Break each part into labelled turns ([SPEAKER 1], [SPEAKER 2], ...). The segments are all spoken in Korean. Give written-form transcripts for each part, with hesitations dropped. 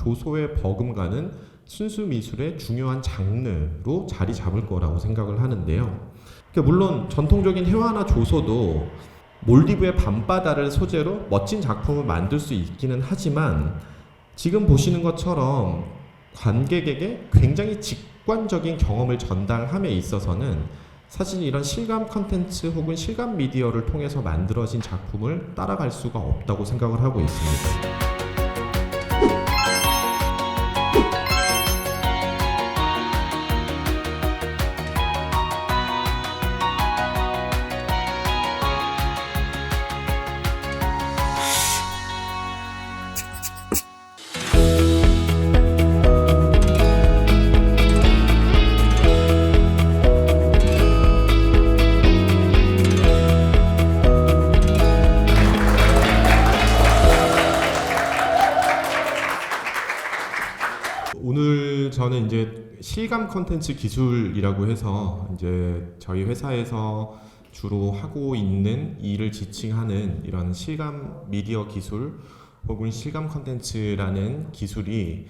[SPEAKER 1] 조소에 버금가는 순수 미술의 중요한 장르로 자리 잡을 거라고 생각을 하는데요. 그러니까 물론 전통적인 회화나 조소도 몰디브의 밤바다를 소재로 멋진 작품을 만들 수 있기는 하지만 지금 보시는 것처럼 관객에게 굉장히 직관적인 경험을 전달함에 있어서는 사실 이런 실감 컨텐츠 혹은 실감 미디어를 통해서 만들어진 작품을 따라갈 수가 없다고 생각을 하고 있습니다. 오늘 저는 이제 실감 콘텐츠 기술이라고 해서 이제 저희 회사에서 주로 하고 있는 일을 지칭하는 이런 실감 미디어 기술 혹은 실감 콘텐츠라는 기술이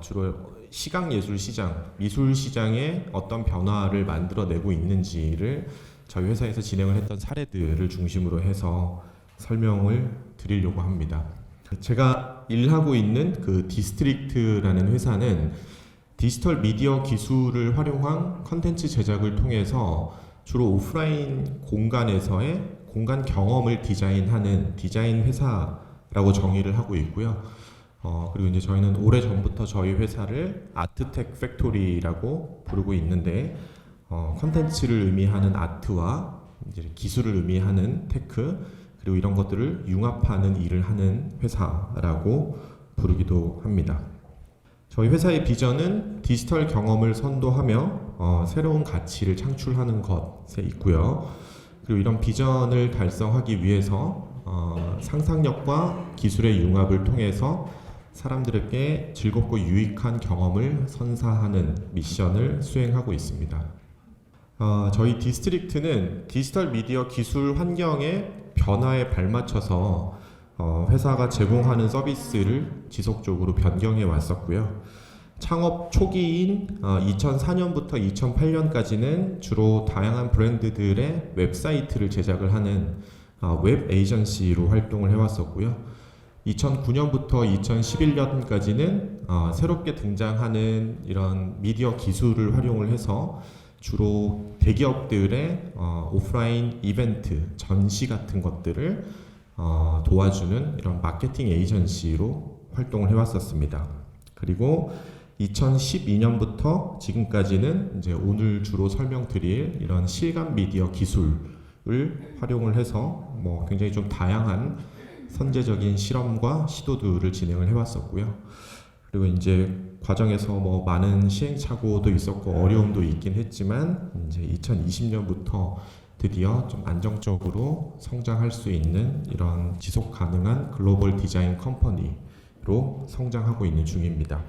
[SPEAKER 1] 주로 시각 예술 시장, 미술 시장에 어떤 변화를 만들어내고 있는지를 저희 회사에서 진행을 했던 사례들을 중심으로 해서 설명을 드리려고 합니다. 제가 일하고 있는 그 디스트릭트라는 회사는 디지털 미디어 기술을 활용한 컨텐츠 제작을 통해서 주로 오프라인 공간에서의 공간 경험을 디자인하는 디자인 회사라고 정의를 하고 있고요. 그리고 이제 저희는 오래전부터 저희 회사를 아트텍 팩토리라고 부르고 있는데 컨텐츠를 의미하는 아트와 이제 기술을 의미하는 테크 그리고 이런 것들을 융합하는 일을 하는 회사라고 부르기도 합니다. 저희 회사의 비전은 디지털 경험을 선도하며 새로운 가치를 창출하는 것에 있고요. 그리고 이런 비전을 달성하기 위해서 상상력과 기술의 융합을 통해서 사람들에게 즐겁고 유익한 경험을 선사하는 미션을 수행하고 있습니다. 저희 디스트릭트는 디지털 미디어 기술 환경의 변화에 발맞춰서 회사가 제공하는 서비스를 지속적으로 변경해 왔었고요. 창업 초기인 2004년부터 2008년까지는 주로 다양한 브랜드들의 웹사이트를 제작을 하는 웹 에이전시로 활동을 해왔었고요. 2009년부터 2011년까지는 새롭게 등장하는 이런 미디어 기술을 활용을 해서 주로 대기업들의 오프라인 이벤트, 전시 같은 것들을 도와주는 이런 마케팅 에이전시로 활동을 해왔었습니다. 그리고 2012년부터 지금까지는 이제 오늘 주로 설명드릴 이런 실감 미디어 기술을 활용을 해서 굉장히 좀 다양한 선제적인 실험과 시도들을 진행을 해왔었고요. 그리고 이제 과정에서 많은 시행착오도 있었고 어려움도 있긴 했지만 이제 2020년부터 드디어 좀 안정적으로 성장할 수 있는 이런 지속 가능한 글로벌 디자인 컴퍼니로 성장하고 있는 중입니다.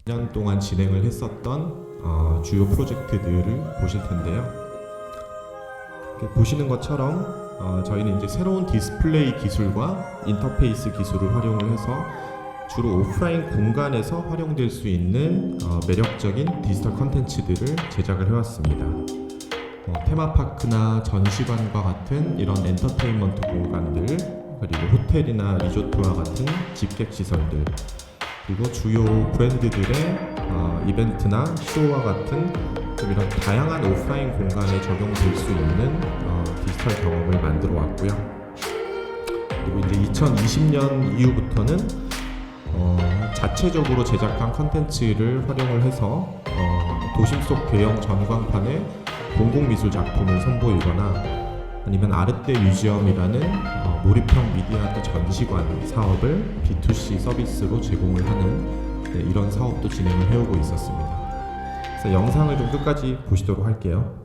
[SPEAKER 1] 2년 동안 진행을 했었던 주요 프로젝트들을 보실 텐데요. 이렇게 보시는 것처럼 저희는 이제 새로운 디스플레이 기술과 인터페이스 기술을 활용을 해서 주로 오프라인 공간에서 활용될 수 있는 매력적인 디지털 컨텐츠들을 제작을 해왔습니다. 테마파크나 전시관과 같은 이런 엔터테인먼트 공간들, 그리고 호텔이나 리조트와 같은 집객시설들, 그리고 주요 브랜드들의 이벤트나 쇼와 같은 좀 이런 다양한 오프라인 공간에 적용될 수 있는 디지털 경험을 만들어 왔고요. 그리고 이제 2020년 이후부터는 자체적으로 제작한 컨텐츠를 활용을 해서 도심 속 대형 전광판에 공공미술 작품을 선보이거나 아니면 아르떼 뮤지엄이라는 몰입형 미디어아트 전시관 사업을 B2C 서비스로 제공을 하는 이런 사업도 진행을 해오고 있었습니다. 그래서 영상을 좀 끝까지 보시도록 할게요.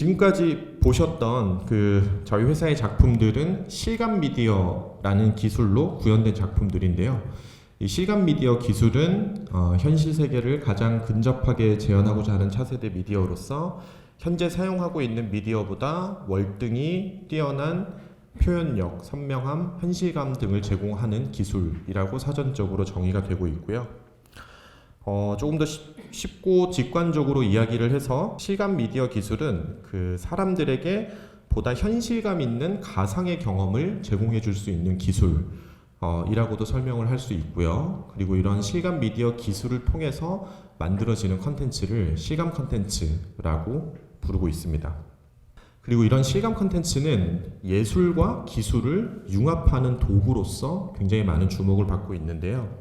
[SPEAKER 1] 지금까지 보셨던 저희 회사의 작품들은 실감 미디어라는 기술로 구현된 작품들인데요. 이 실감 미디어 기술은 현실 세계를 가장 근접하게 재현하고자 하는 차세대 미디어로서 현재 사용하고 있는 미디어보다 월등히 뛰어난 표현력, 선명함, 현실감 등을 제공하는 기술이라고 사전적으로 정의가 되고 있고요. 조금 더 쉽고 직관적으로 이야기를 해서 실감 미디어 기술은 사람들에게 보다 현실감 있는 가상의 경험을 제공해 줄 수 있는 기술 이라고도 설명을 할 수 있고요. 그리고 이런 실감 미디어 기술을 통해서 만들어지는 컨텐츠를 실감 컨텐츠라고 부르고 있습니다. 그리고 이런 실감 컨텐츠는 예술과 기술을 융합하는 도구로서 굉장히 많은 주목을 받고 있는데요.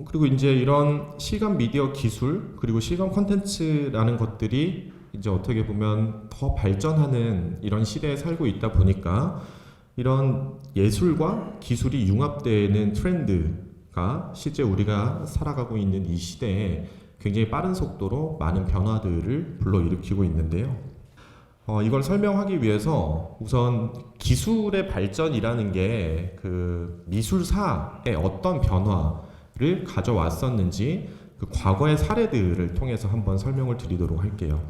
[SPEAKER 1] 그리고 이제 이런 실감 미디어 기술 그리고 실감 컨텐츠라는 것들이 이제 어떻게 보면 더 발전하는 이런 시대에 살고 있다 보니까 이런 예술과 기술이 융합되는 트렌드가 실제 우리가 살아가고 있는 이 시대에 굉장히 빠른 속도로 많은 변화들을 불러일으키고 있는데요. 이걸 설명하기 위해서 우선 기술의 발전이라는 게 미술사에 어떤 변화를 가져왔었는지 과거의 사례들을 통해서 한번 설명을 드리도록 할게요.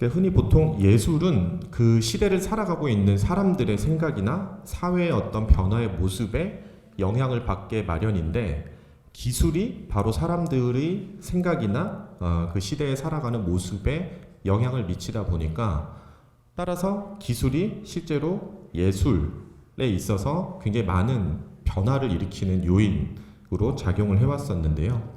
[SPEAKER 1] 흔히 보통 예술은 그 시대를 살아가고 있는 사람들의 생각이나 사회의 어떤 변화의 모습에 영향을 받게 마련인데 기술이 바로 사람들의 생각이나 그 시대에 살아가는 모습에 영향을 미치다 보니까 따라서 기술이 실제로 예술에 있어서 굉장히 많은 변화를 일으키는 요인으로 작용을 해왔었는데요.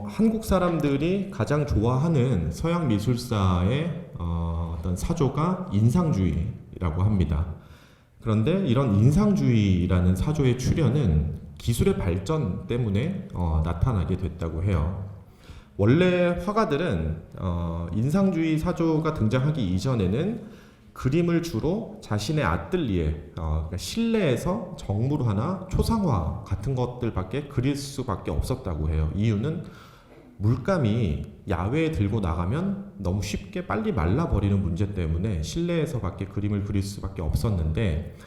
[SPEAKER 1] 한국 사람들이 가장 좋아하는 서양 미술사의 어떤 사조가 인상주의라고 합니다. 그런데 이런 인상주의라는 사조의 출현은 기술의 발전 때문에 나타나게 됐다고 해요. 원래 화가들은 인상주의 사조가 등장하기 이전에는 그림을 주로 자신의 아뜰리에, 그러니까 실내에서 정물화나 초상화 같은 것들밖에 그릴 수밖에 없었다고 해요. 이유는 물감이 야외에 들고 나가면 너무 쉽게 빨리 말라버리는 문제 때문에 실내에서밖에 그림을 그릴 수밖에 없었는데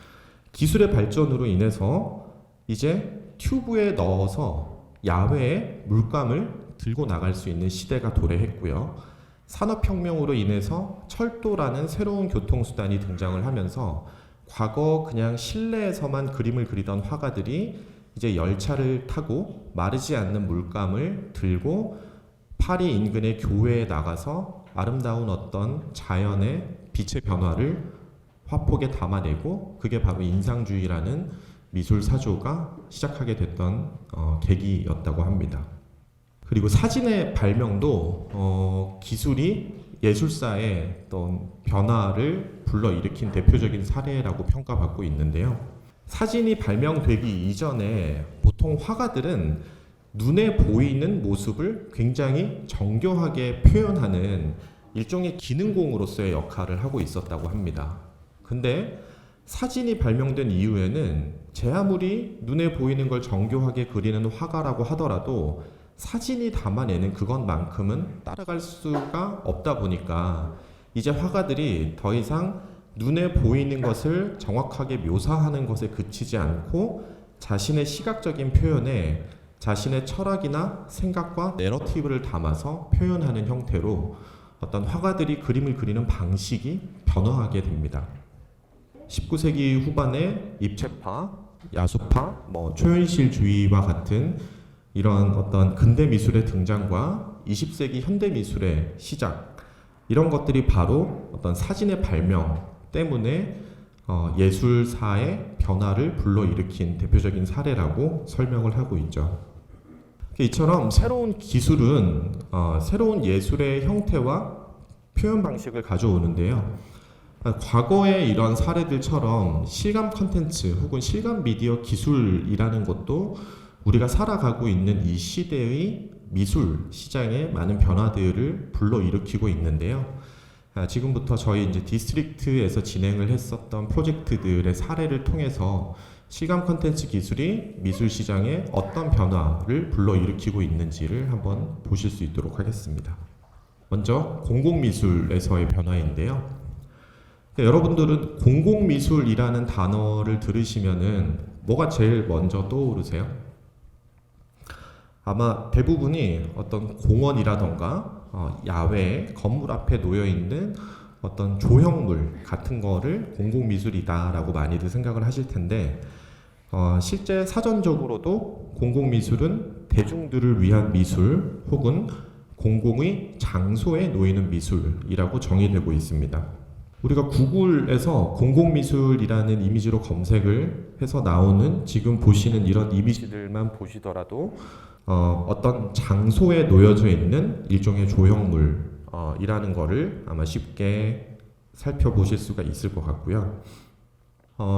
[SPEAKER 1] 기술의 발전으로 인해서 이제 튜브에 넣어서 야외에 물감을 들고 나갈 수 있는 시대가 도래했고요. 산업혁명으로 인해서 철도라는 새로운 교통수단이 등장을 하면서 과거 그냥 실내에서만 그림을 그리던 화가들이 이제 열차를 타고 마르지 않는 물감을 들고 파리 인근의 교외에 나가서 아름다운 어떤 자연의 빛의 변화를 화폭에 담아내고 그게 바로 인상주의라는 미술 사조가 시작하게 됐던 계기였다고 합니다. 그리고 사진의 발명도 기술이 예술사의 어떤 변화를 불러일으킨 대표적인 사례라고 평가받고 있는데요. 사진이 발명되기 이전에 보통 화가들은 눈에 보이는 모습을 굉장히 정교하게 표현하는 일종의 기능공으로서의 역할을 하고 있었다고 합니다. 근데 사진이 발명된 이후에는 제 아무리 눈에 보이는 걸 정교하게 그리는 화가라고 하더라도 사진이 담아내는 그것만큼은 따라갈 수가 없다 보니까 이제 화가들이 더 이상 눈에 보이는 것을 정확하게 묘사하는 것에 그치지 않고 자신의 시각적인 표현에 자신의 철학이나 생각과 내러티브를 담아서 표현하는 형태로 어떤 화가들이 그림을 그리는 방식이 변화하게 됩니다. 19세기 후반에 입체파, 야수파, 초현실주의와 같은 이런 어떤 근대 미술의 등장과 20세기 현대 미술의 시작 이런 것들이 바로 어떤 사진의 발명 때문에 예술사의 변화를 불러일으킨 대표적인 사례라고 설명을 하고 있죠. 이처럼 새로운 기술은 새로운 예술의 형태와 표현 방식을 가져오는데요. 과거의 이런 사례들처럼 실감 컨텐츠 혹은 실감 미디어 기술이라는 것도 우리가 살아가고 있는 이 시대의 미술 시장에 많은 변화들을 불러일으키고 있는데요. 지금부터 저희 이제 디스트릭트에서 진행을 했었던 프로젝트들의 사례를 통해서 실감 컨텐츠 기술이 미술 시장에 어떤 변화를 불러일으키고 있는지를 한번 보실 수 있도록 하겠습니다. 먼저 공공미술에서의 변화인데요. 여러분들은 공공미술이라는 단어를 들으시면은 뭐가 제일 먼저 떠오르세요? 아마 대부분이 어떤 공원이라던가 야외 건물 앞에 놓여 있는 어떤 조형물 같은 거를 공공미술이다라고 많이들 생각을 하실 텐데, 실제 사전적으로도 공공미술은 대중들을 위한 미술 혹은 공공의 장소에 놓이는 미술이라고 정의되고 있습니다. 우리가 구글에서 공공미술이라는 이미지로 검색을 해서 나오는 지금 보시는 이런 이미지들만 보시더라도 어떤 장소에 놓여져 있는 일종의 조형물이라는 거를 아마 쉽게 살펴보실 수가 있을 것 같고요.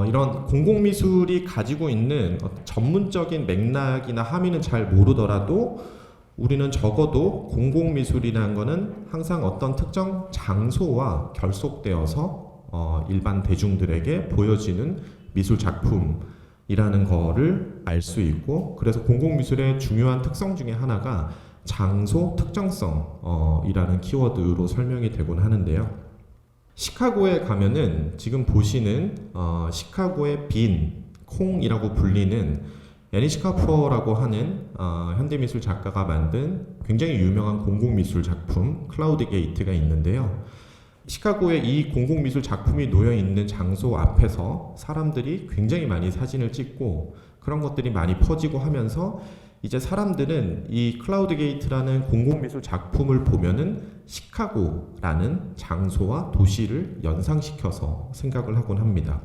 [SPEAKER 1] 이런 공공미술이 가지고 있는 전문적인 맥락이나 함의는 잘 모르더라도 우리는 적어도 공공미술이라는 것은 항상 어떤 특정 장소와 결속되어서 일반 대중들에게 보여지는 미술 작품이라는 거를 알 수 있고, 그래서 공공미술의 중요한 특성 중에 하나가 장소 특정성이라는 키워드로 설명이 되곤 하는데요. 시카고에 가면은 지금 보시는 시카고의 빈, 콩이라고 불리는 야니시 카퍼라고 하는 현대미술 작가가 만든 굉장히 유명한 공공미술 작품 클라우드 게이트가 있는데요. 시카고에 이 공공미술 작품이 놓여 있는 장소 앞에서 사람들이 굉장히 많이 사진을 찍고 그런 것들이 많이 퍼지고 하면서 이제 사람들은 이 클라우드 게이트라는 공공미술 작품을 보면은 시카고라는 장소와 도시를 연상시켜서 생각을 하곤 합니다.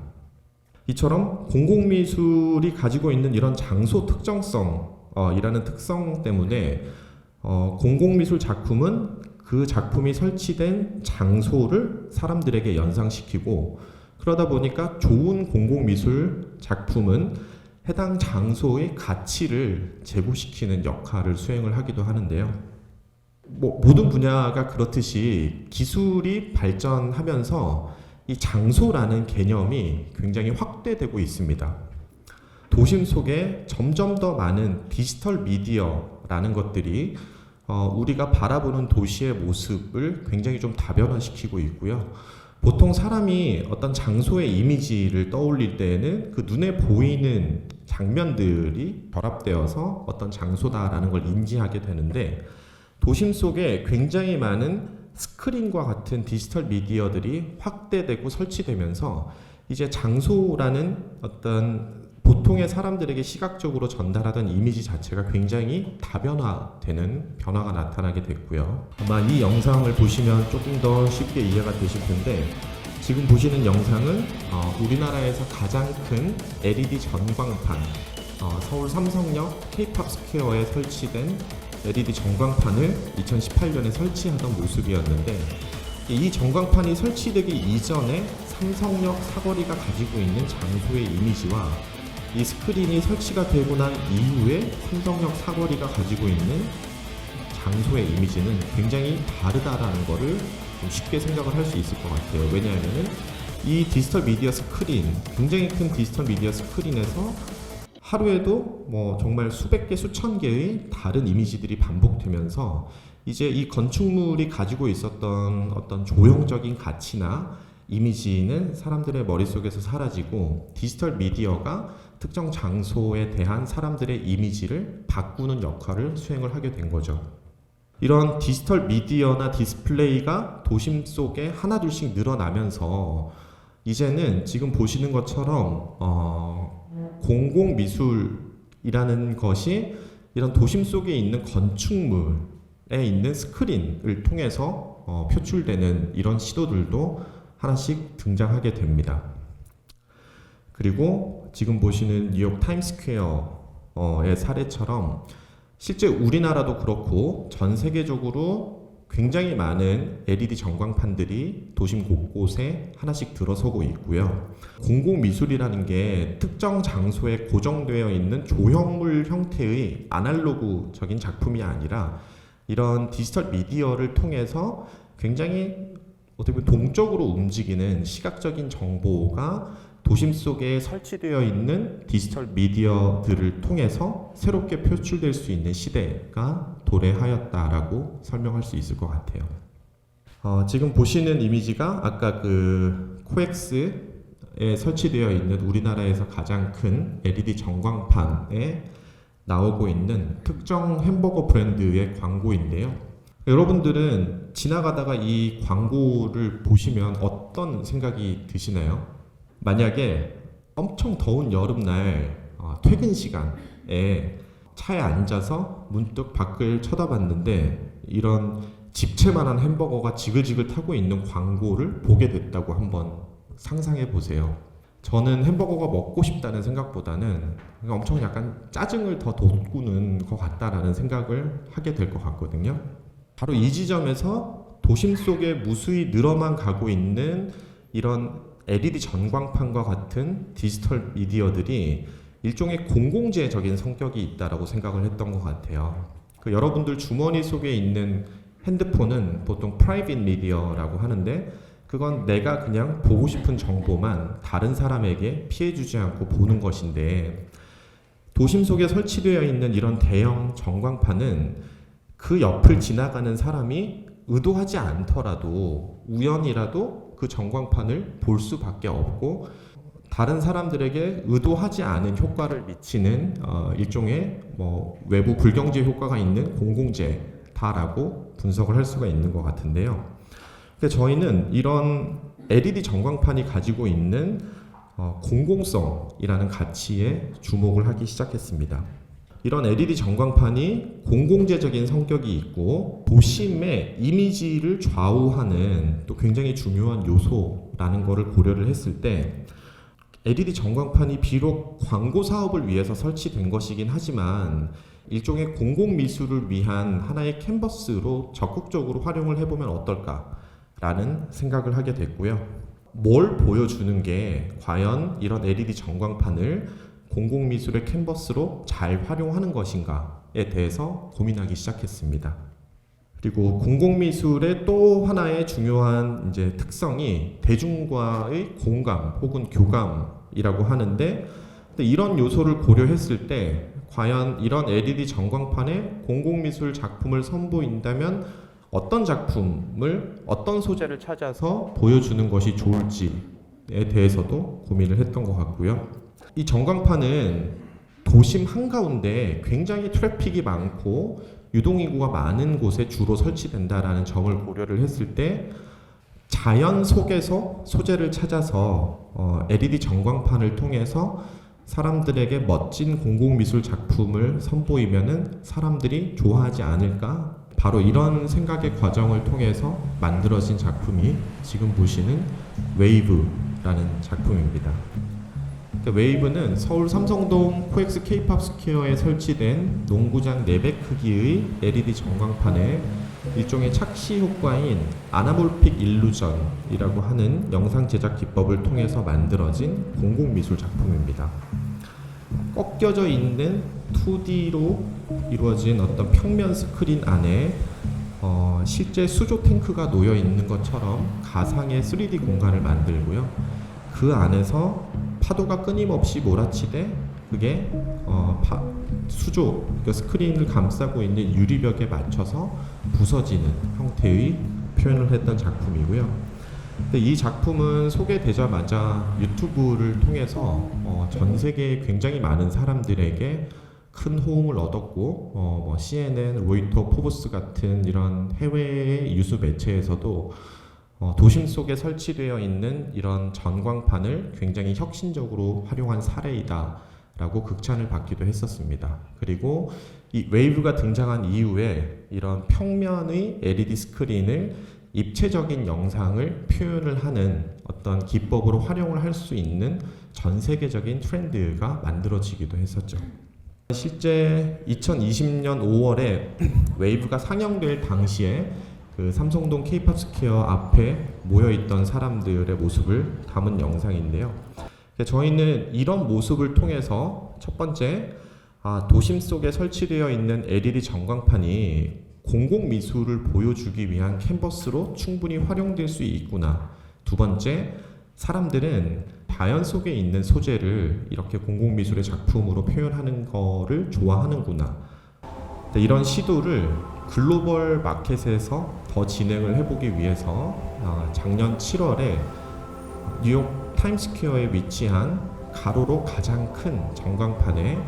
[SPEAKER 1] 이처럼 공공미술이 가지고 있는 이런 장소 특정성이라는 특성 때문에 공공미술 작품은 그 작품이 설치된 장소를 사람들에게 연상시키고, 그러다 보니까 좋은 공공미술 작품은 해당 장소의 가치를 제고시키는 역할을 수행을 하기도 하는데요. 모든 분야가 그렇듯이 기술이 발전하면서 이 장소라는 개념이 굉장히 확대되고 있습니다. 도심 속에 점점 더 많은 디지털 미디어라는 것들이 우리가 바라보는 도시의 모습을 굉장히 좀 다변화시키고 있고요. 보통 사람이 어떤 장소의 이미지를 떠올릴 때에는 그 눈에 보이는 장면들이 결합되어서 어떤 장소다라는 걸 인지하게 되는데, 도심 속에 굉장히 많은 스크린과 같은 디지털 미디어들이 확대되고 설치되면서 이제 장소라는 어떤 보통의 사람들에게 시각적으로 전달하던 이미지 자체가 굉장히 다변화되는 변화가 나타나게 됐고요. 아마 이 영상을 보시면 조금 더 쉽게 이해가 되실 텐데, 지금 보시는 영상은 우리나라에서 가장 큰 LED 전광판, 서울 삼성역 K-팝 스퀘어에 설치된 LED 전광판을 2018년에 설치하던 모습이었는데, 이 전광판이 설치되기 이전에 삼성역 사거리가 가지고 있는 장소의 이미지와 이 스크린이 설치가 되고 난 이후에 삼성역 사거리가 가지고 있는 장소의 이미지는 굉장히 다르다라는 거를 좀 쉽게 생각을 할 수 있을 것 같아요. 왜냐하면은 이 디지털 미디어 스크린, 굉장히 큰 디지털 미디어 스크린에서 하루에도 정말 수백 개, 수천 개의 다른 이미지들이 반복되면서 이제 이 건축물이 가지고 있었던 어떤 조형적인 가치나 이미지는 사람들의 머릿속에서 사라지고, 디지털 미디어가 특정 장소에 대한 사람들의 이미지를 바꾸는 역할을 수행을 하게 된 거죠. 이런 디지털 미디어나 디스플레이가 도심 속에 하나둘씩 늘어나면서 이제는 지금 보시는 것처럼 공공미술이라는 것이 이런 도심 속에 있는 건축물에 있는 스크린을 통해서 표출되는 이런 시도들도 하나씩 등장하게 됩니다. 그리고 지금 보시는 뉴욕 타임스퀘어의 사례처럼 실제 우리나라도 그렇고 전 세계적으로 굉장히 많은 LED 전광판들이 도심 곳곳에 하나씩 들어서고 있고요. 공공미술이라는 게 특정 장소에 고정되어 있는 조형물 형태의 아날로그적인 작품이 아니라 이런 디지털 미디어를 통해서 굉장히 어떻게 보면 동적으로 움직이는 시각적인 정보가 도심 속에 설치되어 있는 디지털 미디어들을 통해서 새롭게 표출될 수 있는 시대가 도래하였다라고 설명할 수 있을 것 같아요. 지금 보시는 이미지가 아까 그 코엑스에 설치되어 있는 우리나라에서 가장 큰 LED 전광판에 나오고 있는 특정 햄버거 브랜드의 광고인데요. 여러분들은 지나가다가 이 광고를 보시면 어떤 생각이 드시나요? 만약에 엄청 더운 여름날 퇴근 시간에 차에 앉아서 문득 밖을 쳐다봤는데 이런 집채만한 햄버거가 지글지글 타고 있는 광고를 보게 됐다고 한번 상상해 보세요. 저는 햄버거가 먹고 싶다는 생각보다는 엄청 약간 짜증을 더 돋구는 것 같다라는 생각을 하게 될 것 같거든요. 바로 이 지점에서 도심 속에 무수히 늘어만 가고 있는 이런 LED 전광판과 같은 디지털 미디어들이 일종의 공공재적인 성격이 있다라고 생각을 했던 것 같아요. 여러분들 주머니 속에 있는 핸드폰은 보통 프라이빗 미디어라고 하는데 그건 내가 그냥 보고 싶은 정보만 다른 사람에게 피해주지 않고 보는 것인데 도심 속에 설치되어 있는 이런 대형 전광판은 그 옆을 지나가는 사람이 의도하지 않더라도 우연이라도 그 전광판을 볼 수밖에 없고 다른 사람들에게 의도하지 않은 효과를 미치는 일종의 외부 불경제 효과가 있는 공공재다라고 분석을 할 수가 있는 것 같은데요. 저희는 이런 LED 전광판이 가지고 있는 공공성이라는 가치에 주목을 하기 시작했습니다. 이런 LED 전광판이 공공재적인 성격이 있고 도심의 이미지를 좌우하는 또 굉장히 중요한 요소라는 것을 고려를 했을 때 LED 전광판이 비록 광고 사업을 위해서 설치된 것이긴 하지만 일종의 공공미술을 위한 하나의 캔버스로 적극적으로 활용을 해보면 어떨까라는 생각을 하게 됐고요. 뭘 보여주는 게 과연 이런 LED 전광판을 공공미술의 캔버스로 잘 활용하는 것인가에 대해서 고민하기 시작했습니다. 그리고 공공미술의 또 하나의 중요한 특성이 대중과의 공감 혹은 교감이라고 하는데 이런 요소를 고려했을 때 과연 이런 LED 전광판에 공공미술 작품을 선보인다면 어떤 작품을 어떤 소재를 찾아서 보여주는 것이 좋을지에 대해서도 고민을 했던 것 같고요. 이 전광판은 도심 한가운데 굉장히 트래픽이 많고 유동인구가 많은 곳에 주로 설치된다라는 점을 고려를 했을 때 자연 속에서 소재를 찾아서 LED 전광판을 통해서 사람들에게 멋진 공공미술 작품을 선보이면은 사람들이 좋아하지 않을까? 바로 이런 생각의 과정을 통해서 만들어진 작품이 지금 보시는 웨이브라는 작품입니다. 웨이브는 서울 삼성동 코엑스 K-팝 스퀘어에 설치된 농구장 4배 크기의 LED 전광판에 일종의 착시 효과인 아나몰픽 일루전이라고 하는 영상 제작 기법을 통해서 만들어진 공공미술 작품입니다. 꺾여져 있는 2D로 이루어진 어떤 평면 스크린 안에 실제 수조 탱크가 놓여 있는 것처럼 가상의 3D 공간을 만들고요. 그 안에서 파도가 끊임없이 몰아치되 그게 수조, 그러니까 스크린을 감싸고 있는 유리벽에 맞춰서 부서지는 형태의 표현을 했던 작품이고요. 근데 이 작품은 소개되자마자 유튜브를 통해서 전 세계에 굉장히 많은 사람들에게 큰 호응을 얻었고 CNN, 로이터, 포브스 같은 이런 해외의 유수 매체에서도 도심 속에 설치되어 있는 이런 전광판을 굉장히 혁신적으로 활용한 사례이다라고 극찬을 받기도 했었습니다. 그리고 이 웨이브가 등장한 이후에 이런 평면의 LED 스크린을 입체적인 영상을 표현을 하는 어떤 기법으로 활용을 할 수 있는 전 세계적인 트렌드가 만들어지기도 했었죠. 실제 2020년 5월에 웨이브가 상영될 당시에 그 삼성동 K-팝 스퀘어 앞에 모여있던 사람들의 모습을 담은 영상인데요. 저희는 이런 모습을 통해서 첫 번째, 도심 속에 설치되어 있는 LED 전광판이 공공미술을 보여주기 위한 캔버스로 충분히 활용될 수 있구나. 두 번째, 사람들은 자연 속에 있는 소재를 이렇게 공공미술의 작품으로 표현하는 거를 좋아하는구나. 이런 시도를 글로벌 마켓에서 더 진행을 해보기 위해서 작년 7월에 뉴욕 타임스퀘어에 위치한 가로로 가장 큰 전광판에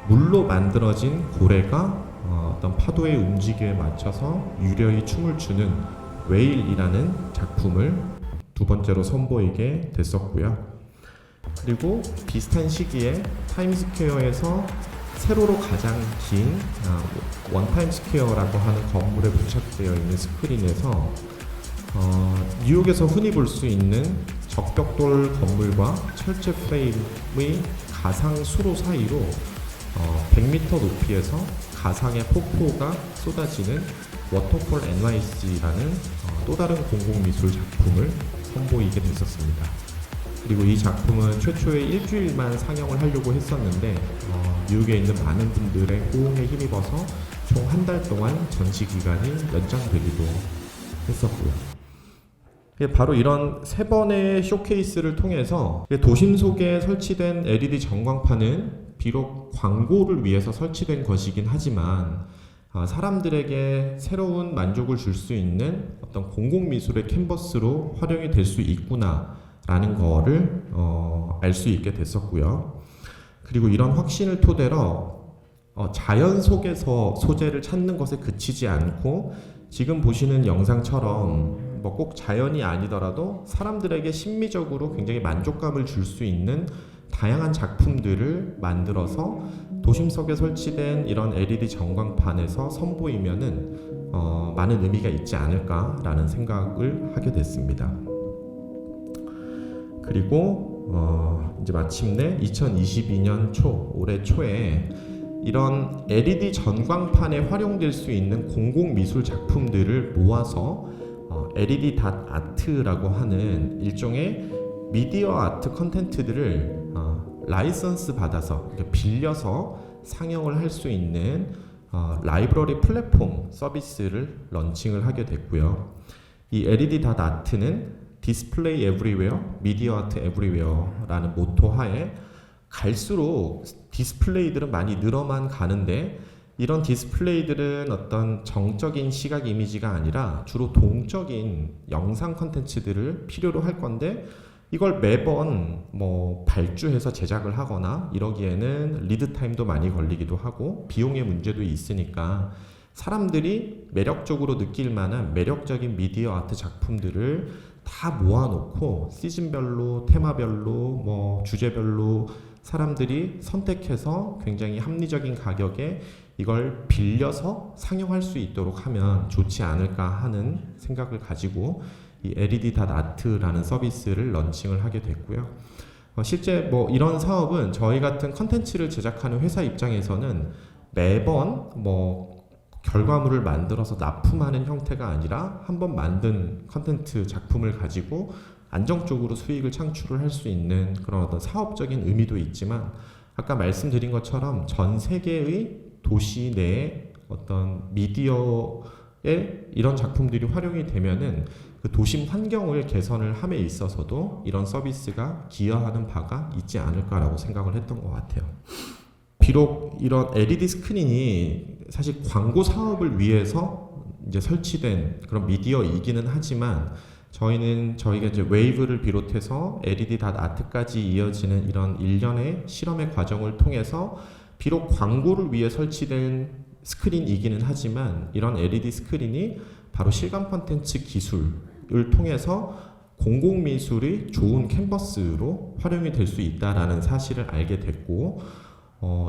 [SPEAKER 1] 물로 만들어진 고래가 어떤 파도의 움직임에 맞춰서 유려히 춤을 추는 웨일이라는 작품을 두 번째로 선보이게 됐었고요. 그리고 비슷한 시기에 타임스퀘어에서 세로로 가장 긴 원타임스퀘어라고 하는 건물에 부착되어 있는 스크린에서 뉴욕에서 흔히 볼 수 있는 적벽돌 건물과 철제 프레임의 가상 수로 사이로 100m 높이에서 가상의 폭포가 쏟아지는 워터폴 NYC라는 또 다른 공공미술 작품을 선보이게 됐었습니다. 그리고 이 작품은 최초에 일주일만 상영을 하려고 했었는데 뉴욕에 있는 많은 분들의 호응에 힘입어서 총 한 달 동안 전시 기간이 연장되기도 했었고요. 바로 이런 세 번의 쇼케이스를 통해서 도심 속에 설치된 LED 전광판은 비록 광고를 위해서 설치된 것이긴 하지만 사람들에게 새로운 만족을 줄 수 있는 어떤 공공미술의 캔버스로 활용이 될 수 있구나 라는 거를 알 수 있게 됐었고요. 그리고 이런 확신을 토대로 자연 속에서 소재를 찾는 것에 그치지 않고 지금 보시는 영상처럼 뭐 꼭 자연이 아니더라도 사람들에게 심미적으로 굉장히 만족감을 줄 수 있는 다양한 작품들을 만들어서 도심 속에 설치된 이런 LED 전광판에서 선보이면은 많은 의미가 있지 않을까라는 생각을 하게 됐습니다. 그리고 이제 마침내 2022년 올해 초에 이런 LED 전광판에 활용될 수 있는 공공미술 작품들을 모아서 LED 닷 아트라고 하는 일종의 미디어 아트 컨텐츠들을 라이선스 받아서 빌려서 상영을 할 수 있는 라이브러리 플랫폼 서비스를 런칭을 하게 됐고요. 이 LED 닷 아트는 디스플레이 에브리웨어, 미디어 아트 에브리웨어라는 모토 하에 갈수록 디스플레이들은 많이 늘어만 가는데 이런 디스플레이들은 어떤 정적인 시각 이미지가 아니라 주로 동적인 영상 컨텐츠들을 필요로 할 건데 이걸 매번 뭐 발주해서 제작을 하거나 이러기에는 리드 타임도 많이 걸리기도 하고 비용의 문제도 있으니까 사람들이 매력적으로 느낄 만한 매력적인 미디어 아트 작품들을 다 모아놓고 시즌별로, 테마별로, 뭐 주제별로 사람들이 선택해서 굉장히 합리적인 가격에 이걸 빌려서 상영할 수 있도록 하면 좋지 않을까 하는 생각을 가지고 이 LED 닷 아트라는 서비스를 런칭을 하게 됐고요. 실제 뭐 이런 사업은 저희 같은 컨텐츠를 제작하는 회사 입장에서는 매번 뭐 결과물을 만들어서 납품하는 형태가 아니라 한번 만든 컨텐츠 작품을 가지고 안정적으로 수익을 창출을 할 수 있는 그런 어떤 사업적인 의미도 있지만 아까 말씀드린 것처럼 전 세계의 도시 내에 어떤 미디어에 이런 작품들이 활용이 되면은 그 도심 환경을 개선을 함에 있어서도 이런 서비스가 기여하는 바가 있지 않을까라고 생각을 했던 것 같아요. 비록 이런 LED 스크린이 사실 광고 사업을 위해서 이제 설치된 그런 미디어이기는 하지만 저희가 이제 웨이브를 비롯해서 LED 닷 아트까지 이어지는 이런 일련의 실험의 과정을 통해서 비록 광고를 위해 설치된 스크린이기는 하지만 이런 LED 스크린이 바로 실감 콘텐츠 기술을 통해서 공공미술의 좋은 캔버스로 활용이 될 수 있다라는 사실을 알게 됐고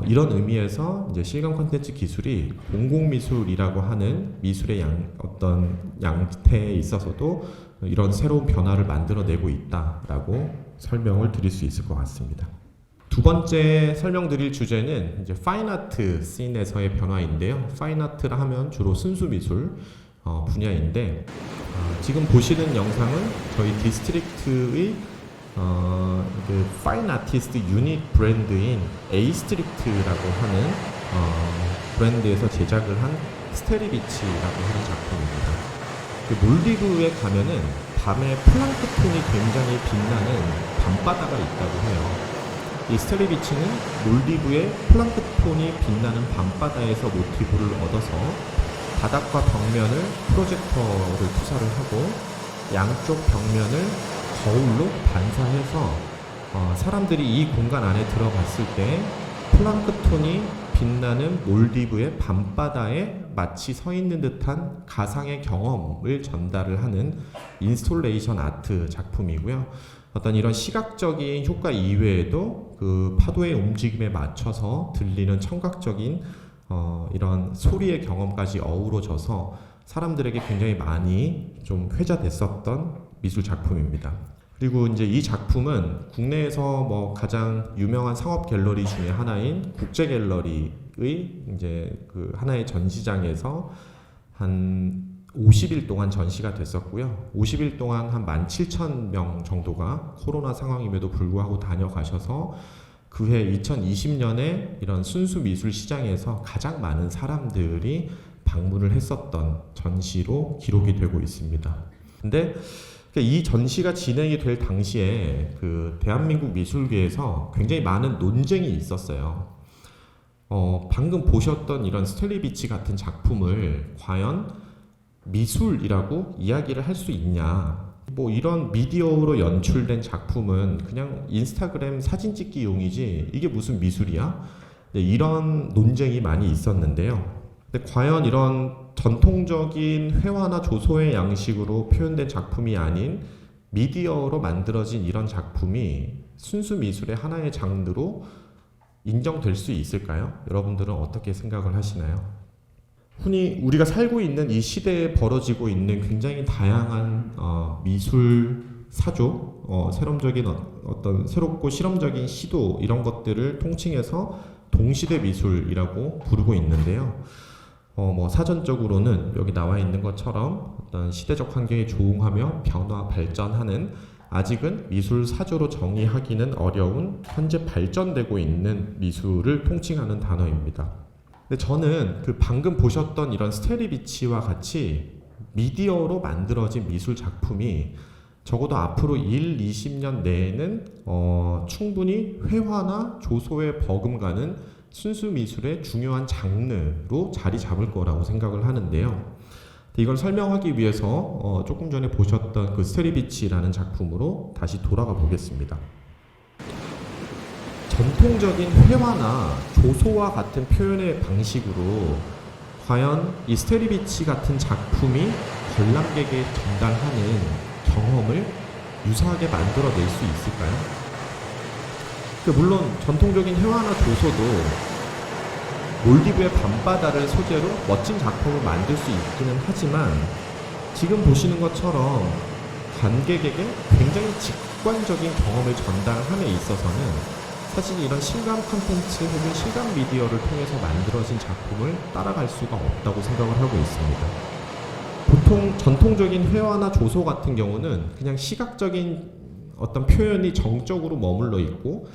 [SPEAKER 1] 이런 의미에서 이제 실감 콘텐츠 기술이 공공미술이라고 하는 미술의 어떤 양태에 있어서도 이런 새로운 변화를 만들어내고 있다라고 설명을 드릴 수 있을 것 같습니다. 두 번째 설명드릴 주제는 이제 파인아트 씬에서의 변화인데요. 파인아트라 하면 주로 순수미술 분야인데 지금 보시는 영상은 저희 디스트릭트의 파인 아티스트 유닛 브랜드인 에이스트리트라고 하는 브랜드에서 제작을 한 스테리비치라고 하는 작품입니다. 몰디브에 가면은 밤에 플랑크톤이 굉장히 빛나는 밤바다가 있다고 해요. 이 스테리비치는 몰디브의 플랑크톤이 빛나는 밤바다에서 모티브를 얻어서 바닥과 벽면을 프로젝터를 투사를 하고 양쪽 벽면을 거울로 반사해서 사람들이 이 공간 안에 들어갔을 때 플랑크톤이 빛나는 몰디브의 밤바다에 마치 서 있는 듯한 가상의 경험을 전달을 하는 인스톨레이션 아트 작품이고요. 어떤 이런 시각적인 효과 이외에도 그 파도의 움직임에 맞춰서 들리는 청각적인 이런 소리의 경험까지 어우러져서 사람들에게 굉장히 많이 좀 회자됐었던 미술 작품입니다. 그리고 이제 이 작품은 국내에서 뭐 가장 유명한 상업 갤러리 중에 하나인 국제 갤러리의 이제 그 하나의 전시장에서 한 50일 동안 전시가 됐었고요. 50일 동안 한 17,000명 정도가 코로나 상황임에도 불구하고 다녀가셔서 그해 2020년에 이런 순수 미술 시장에서 가장 많은 사람들이 방문을 했었던 전시로 기록이 되고 있습니다. 근데 이 전시가 진행이 될 당시에 그 대한민국 미술계에서 굉장히 많은 논쟁이 있었어요. 방금 보셨던 이런 스탠리 비치 같은 작품을 과연 미술이라고 이야기를 할 수 있냐? 뭐 이런 미디어로 연출된 작품은 그냥 인스타그램 사진 찍기용이지 이게 무슨 미술이야? 이런 논쟁이 많이 있었는데요. 근데 과연 이런 전통적인 회화나 조소의 양식으로 표현된 작품이 아닌 미디어로 만들어진 이런 작품이 순수 미술의 하나의 장르로 인정될 수 있을까요? 여러분들은 어떻게 생각을 하시나요? 흔히 우리가 살고 있는 이 시대에 벌어지고 있는 굉장히 다양한 미술 사조, 새롭적인 어떤 새롭고 실험적인 시도 이런 것들을 통칭해서 동시대 미술이라고 부르고 있는데요. 뭐 사전적으로는 여기 나와 있는 것처럼 어떤 시대적 환경에 조응하며 변화 발전하는 아직은 미술 사조로 정의하기는 어려운 현재 발전되고 있는 미술을 통칭하는 단어입니다. 근데 저는 그 방금 보셨던 이런 스탠리 비치와 같이 미디어로 만들어진 미술 작품이 적어도 앞으로 1, 20년 내에는 충분히 회화나 조소에 버금가는 순수 미술의 중요한 장르로 자리 잡을 거라고 생각을 하는데요. 이걸 설명하기 위해서 조금 전에 보셨던 그 스탠리 비치라는 작품으로 다시 돌아가 보겠습니다. 전통적인 회화나 조소와 같은 표현의 방식으로 과연 이 스탠리 비치 같은 작품이 관람객에 전달하는 경험을 유사하게 만들어낼 수 있을까요? 물론 전통적인 회화나 조소도 몰디브의 밤바다를 소재로 멋진 작품을 만들 수 있기는 하지만 지금 보시는 것처럼 관객에게 굉장히 직관적인 경험을 전달함에 있어서는 사실 이런 실감 콘텐츠 혹은 실감 미디어를 통해서 만들어진 작품을 따라갈 수가 없다고 생각을 하고 있습니다. 보통 전통적인 회화나 조소 같은 경우는 그냥 시각적인 어떤 표현이 정적으로 머물러 있고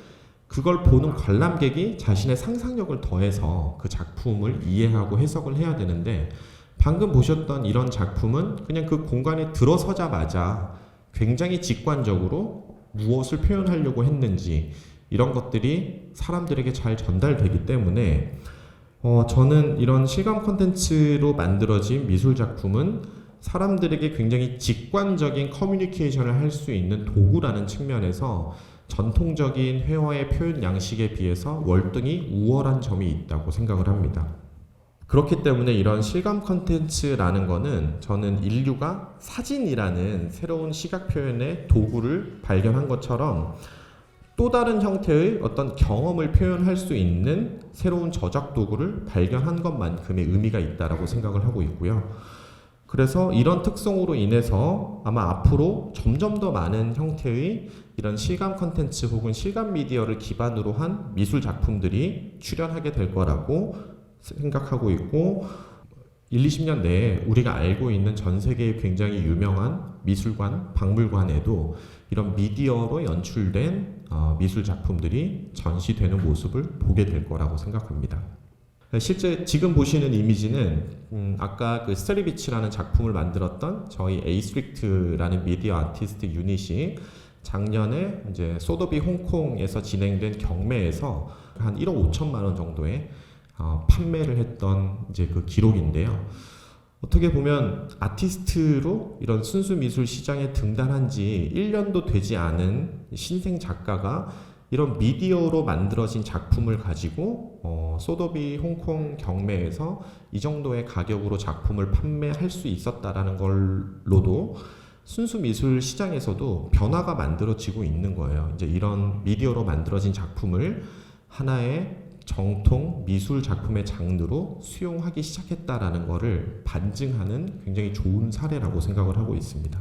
[SPEAKER 1] 그걸 보는 관람객이 자신의 상상력을 더해서 그 작품을 이해하고 해석을 해야 되는데 방금 보셨던 이런 작품은 그냥 그 공간에 들어서자마자 굉장히 직관적으로 무엇을 표현하려고 했는지 이런 것들이 사람들에게 잘 전달되기 때문에 저는 이런 실감 콘텐츠로 만들어진 미술 작품은 사람들에게 굉장히 직관적인 커뮤니케이션을 할 수 있는 도구라는 측면에서 전통적인 회화의 표현 양식에 비해서 월등히 우월한 점이 있다고 생각을 합니다. 그렇기 때문에 이런 실감 콘텐츠라는 거는 저는 인류가 사진이라는 새로운 시각 표현의 도구를 발견한 것처럼 또 다른 형태의 어떤 경험을 표현할 수 있는 새로운 저작 도구를 발견한 것만큼의 의미가 있다고 생각을 하고 있고요. 그래서 이런 특성으로 인해서 아마 앞으로 점점 더 많은 형태의 이런 실감 콘텐츠 혹은 실감 미디어를 기반으로 한 미술 작품들이 출현하게 될 거라고 생각하고 있고 1, 20년 내에 우리가 알고 있는 전 세계의 굉장히 유명한 미술관, 박물관에도 이런 미디어로 연출된 미술 작품들이 전시되는 모습을 보게 될 거라고 생각합니다. 실제 지금 보시는 이미지는 아까 그 스탠리 비치라는 작품을 만들었던 저희 에이스트릭트라는 미디어 아티스트 유닛이 작년에 이제 소더비 홍콩에서 진행된 경매에서 한 1억 5천만 원 정도의 판매를 했던 이제 그 기록인데요. 어떻게 보면 아티스트로 이런 순수 미술 시장에 등단한 지 1년도 되지 않은 신생 작가가 이런 미디어로 만들어진 작품을 가지고 소더비 홍콩 경매에서 이 정도의 가격으로 작품을 판매할 수 있었다라는 걸로도 순수 미술 시장에서도 변화가 만들어지고 있는 거예요. 이제 이런 미디어로 만들어진 작품을 하나의 정통 미술 작품의 장르로 수용하기 시작했다라는 것을 반증하는 굉장히 좋은 사례라고 생각을 하고 있습니다.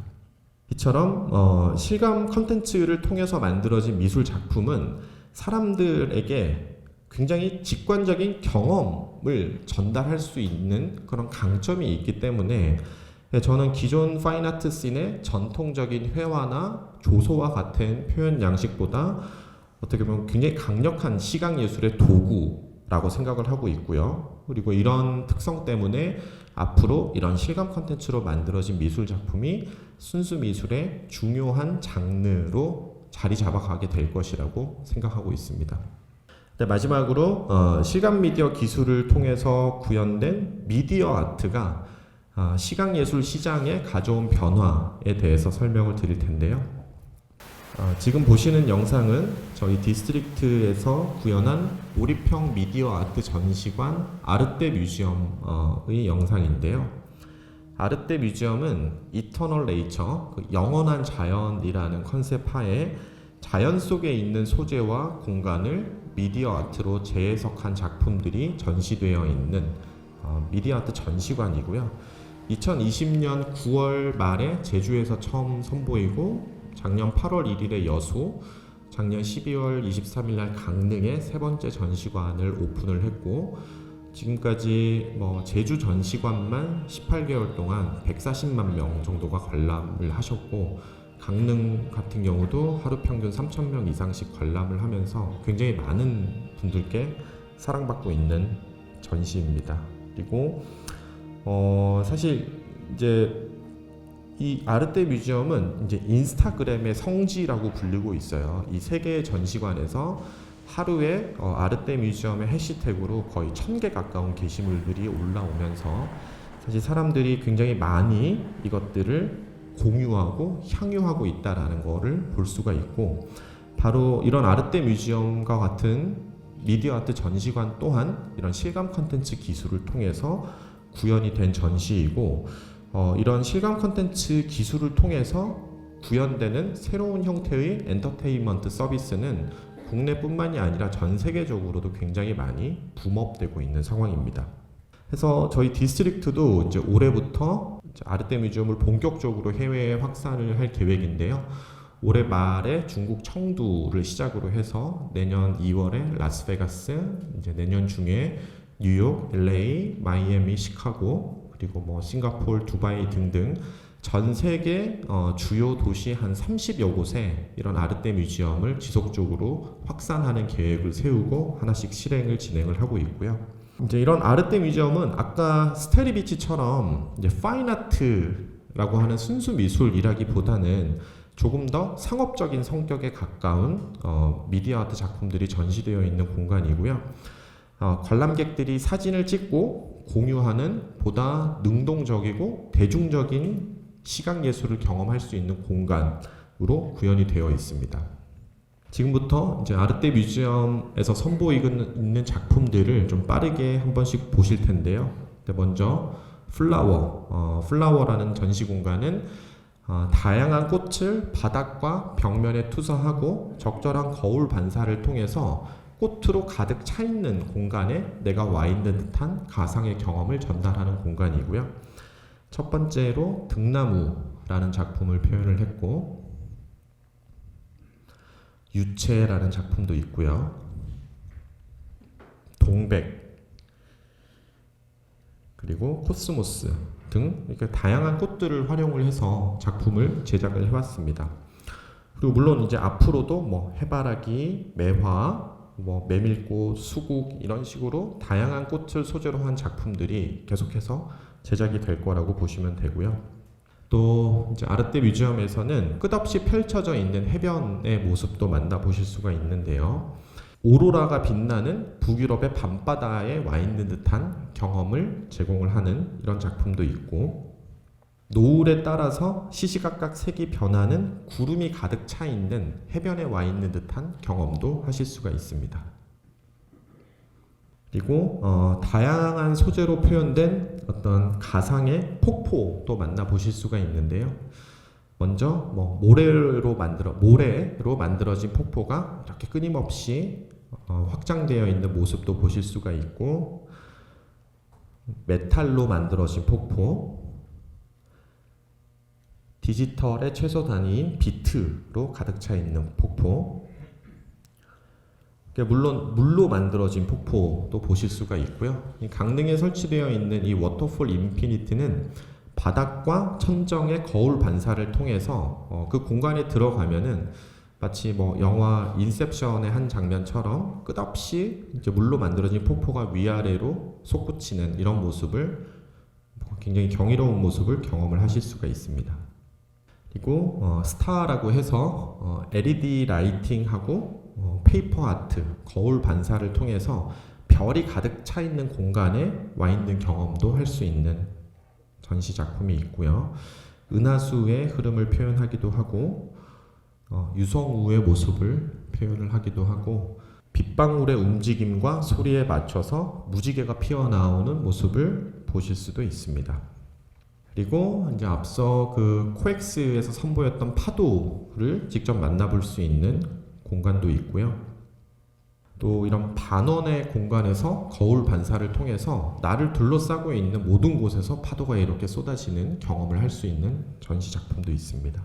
[SPEAKER 1] 이처럼 실감 컨텐츠를 통해서 만들어진 미술 작품은 사람들에게 굉장히 직관적인 경험을 전달할 수 있는 그런 강점이 있기 때문에 저는 기존 파인아트 씬의 전통적인 회화나 조소와 같은 표현 양식보다 어떻게 보면 굉장히 강력한 시각예술의 도구라고 생각을 하고 있고요. 그리고 이런 특성 때문에 앞으로 이런 실감 컨텐츠로 만들어진 미술 작품이 순수 미술의 중요한 장르로 자리 잡아가게 될 것이라고 생각하고 있습니다. 네, 마지막으로 실감 미디어 기술을 통해서 구현된 미디어 아트가 시각예술 시장에 가져온 변화에 대해서 설명을 드릴 텐데요. 지금 보시는 영상은 저희 디스트릭트에서 구현한 몰입형 미디어 아트 전시관 아르떼 뮤지엄의 영상인데요. 아르떼 뮤지엄은 이터널 네이처, 영원한 자연이라는 컨셉 하에 자연 속에 있는 소재와 공간을 미디어 아트로 재해석한 작품들이 전시되어 있는 미디어 아트 전시관이고요. 2020년 9월 말에 제주에서 처음 선보이고 작년 8월 1일에 여수, 작년 12월 23일 날 강릉에 세 번째 전시관을 오픈을 했고 지금까지 제주 전시관만 18개월 동안 140만 명 정도가 관람을 하셨고 강릉 같은 경우도 하루 평균 3,000명 이상씩 관람을 하면서 굉장히 많은 분들께 사랑받고 있는 전시입니다. 그리고 사실 이제 이 아르떼 뮤지엄은 이제 인스타그램의 성지라고 불리고 있어요. 이 세 개의 전시관에서 하루에 아르떼 뮤지엄의 해시태그로 거의 1,000개 가까운 게시물들이 올라오면서 사실 사람들이 굉장히 많이 이것들을 공유하고 향유하고 있다라는 것을 볼 수가 있고 바로 이런 아르떼 뮤지엄과 같은 미디어 아트 전시관 또한 이런 실감 컨텐츠 기술을 통해서 구현이 된 전시이고 이런 실감 컨텐츠 기술을 통해서 구현되는 새로운 형태의 엔터테인먼트 서비스는 국내뿐만이 아니라 전 세계적으로도 굉장히 많이 붐업되고 있는 상황입니다. 그래서 저희 디스트릭트도 이제 올해부터 아르떼 뮤지엄을 본격적으로 해외에 확산을 할 계획인데요. 올해 말에 중국 청두를 시작으로 해서 내년 2월에 라스베가스, 이제 내년 중에 뉴욕, LA, 마이애미, 시카고 그리고 싱가포르, 두바이 등등 전 세계 주요 도시 한 30여 곳에 이런 아르떼 뮤지엄을 지속적으로 확산하는 계획을 세우고 하나씩 실행을 진행을 하고 있고요. 이제 이런 아르떼 뮤지엄은 아까 스테리 비치처럼 이제 파인아트라고 하는 순수 미술이라기보다는 조금 더 상업적인 성격에 가까운 미디어 아트 작품들이 전시되어 있는 공간이고요. 관람객들이 사진을 찍고 공유하는 보다 능동적이고 대중적인 시각예술을 경험할 수 있는 공간으로 구현이 되어 있습니다. 지금부터 이제 아르떼 뮤지엄에서 선보이고 있는 작품들을 좀 빠르게 한 번씩 보실 텐데요. 먼저 플라워라는 전시 공간은 다양한 꽃을 바닥과 벽면에 투사하고 적절한 거울 반사를 통해서 꽃으로 가득 차 있는 공간에 내가 와 있는 듯한 가상의 경험을 전달하는 공간이고요. 첫 번째로 등나무라는 작품을 표현을 했고 유채라는 작품도 있고요. 동백 그리고 코스모스 등 이렇게 다양한 꽃들을 활용을 해서 작품을 제작을 해왔습니다. 그리고 물론 이제 앞으로도 해바라기, 매화, 메밀꽃, 수국 이런 식으로 다양한 꽃을 소재로 한 작품들이 계속해서 제작이 될 거라고 보시면 되고요. 또 이제 아르떼 뮤지엄에서는 끝없이 펼쳐져 있는 해변의 모습도 만나보실 수가 있는데요. 오로라가 빛나는 북유럽의 밤바다에 와 있는 듯한 경험을 제공을 하는 이런 작품도 있고, 노을에 따라서 시시각각 색이 변하는 구름이 가득 차 있는 해변에 와 있는 듯한 경험도 하실 수가 있습니다. 그리고 다양한 소재로 표현된 어떤 가상의 폭포도 만나보실 수가 있는데요. 먼저 모래로 만들어진 폭포가 이렇게 끊임없이 확장되어 있는 모습도 보실 수가 있고, 메탈로 만들어진 폭포, 디지털의 최소 단위인 비트로 가득 차 있는 폭포, 물론 물로 만들어진 폭포도 보실 수가 있고요. 이 강릉에 설치되어 있는 이 워터폴 인피니티는 바닥과 천정의 거울 반사를 통해서 그 공간에 들어가면은 마치 영화 인셉션의 한 장면처럼 끝없이 이제 물로 만들어진 폭포가 위아래로 솟구치는 이런 모습을, 굉장히 경이로운 모습을 경험을 하실 수가 있습니다. 그리고 스타라고 해서 LED 라이팅하고 페이퍼 아트, 거울 반사를 통해서 별이 가득 차 있는 공간에 와 있는 경험도 할 수 있는 전시 작품이 있고요. 은하수의 흐름을 표현하기도 하고, 유성우의 모습을 표현을 하기도 하고, 빗방울의 움직임과 소리에 맞춰서 무지개가 피어나오는 모습을 보실 수도 있습니다. 그리고 이제 앞서 그 코엑스에서 선보였던 파도를 직접 만나볼 수 있는 공간도 있고요. 또 이런 반원의 공간에서 거울 반사를 통해서 나를 둘러싸고 있는 모든 곳에서 파도가 이렇게 쏟아지는 경험을 할 수 있는 전시 작품도 있습니다.